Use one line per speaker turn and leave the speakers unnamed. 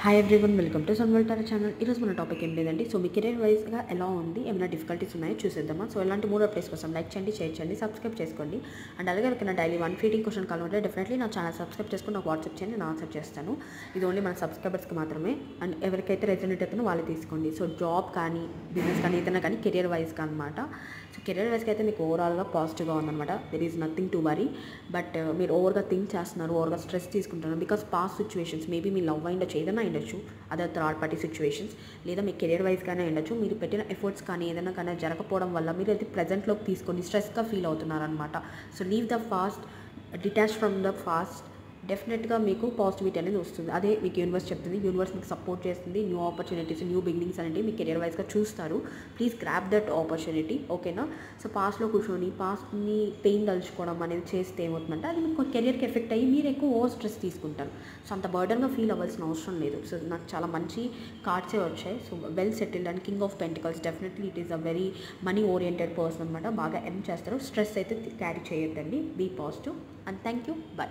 Hi everyone, welcome to సన్వల్ టారా channel. ఈరోజు మన టాపిక్ ఏం లేదండి. సో మీ కెరీర్ వైజ్గా ఎలా ఉంది, ఏమైనా డిఫికల్టీస్ ఉన్నాయో చూసేద్దామా. సో ఇలాంటి మూడు అప్డేట్స్ కోసం లైక్ చేయండి, షేర్ చేయండి, సబ్స్క్రైబ్ చేసుకోండి. అండ్ అలాగే ఎవరికైనా డైలీ 1 ఫీడింగ్ క్వశ్చన్ కావాలంటే డెఫినెట్లీ నా ఛానల్ సబ్స్క్రైబ్ చేసుకుని నాకు వాట్సాప్ చేయండి, నేను ఆన్సర్ చేస్తాను. ఇది ఓన్లీ మన సబ్స్క్రైబర్స్కి మాత్రమే. అండ్ ఎవరికైతే రెజనేట్ అవుతుందో వాళ్ళు తీసుకోండి. సో జాబ్ కానీ, బిజినెస్ కానీ, ఏదైనా కానీ కెరీర్ వైజ్గా అనమాట. సో కెరీర్ వైజ్గా అయితే మీకు ఓవరాల్గా పాజిటివ్గా ఉందన్నమాట. There is nothing to worry. But మీరు ఓవర్గా థింక్ చేస్తున్నారు, ఓవర్గా స్ట్రెస్ తీసుకుంటున్నారు. బికాస్ పాస్ట్ సిచ్యువేషన్స్ మేబీ మీ లవ్ అయిండొచ్చు, ఏదైనా అయిండొచ్చు, అదర్ థర్డ్ పార్టీ సిచ్యువేషన్స్, లేదా మీ కెరీర్ వైజ్గానే ఉండొచ్చు. మీరు పెట్టిన ఎఫర్ట్స్ కానీ ఏదైనా కానీ జరగకపోవడం వల్ల మీరు అయితే ప్రజెంట్లోకి తీసుకొని స్ట్రెస్గా ఫీల్ అవుతున్నారనమాట. So leave the past, detach from the past. డెఫినెట్గా మీకు పాజిటివిటీ అనేది వస్తుంది. అదే మీకు యూనివర్స్ చెప్తుంది. యూనివర్స్ మీకు సపోర్ట్ చేస్తుంది. న్యూ ఆపర్చునిటీస్, న్యూ బిగినింగ్స్ అనేవి మీ కెరియర్ వైజ్గా చూస్తారు. ప్లీజ్ గ్రాప్ దట్ ఆపర్చునిటీ, ఓకేనా. సో పాస్ట్లో కూర్చొని పాస్ట్ని పెయిన్ తలుచుకోవడం అనేది చేస్తే ఏమవుతుందంటే అది మీకు కెరియర్కి ఎఫెక్ట్ అయ్యి మీరు ఎక్కువ ఓవర్ స్ట్రెస్ తీసుకుంటారు. సో అంత బర్డన్గా ఫీల్ అవ్వాల్సిన అవసరం లేదు. సో నాకు చాలా మంచి కార్డ్సే వచ్చాయి. So well settled and king of pentacles. Definitely it is a very money oriented person అనమాట. బాగా ఎర్న్ చేస్తారు. స్ట్రెస్ అయితే క్యారీ చేయొద్దండి. Be positive and thank you. By.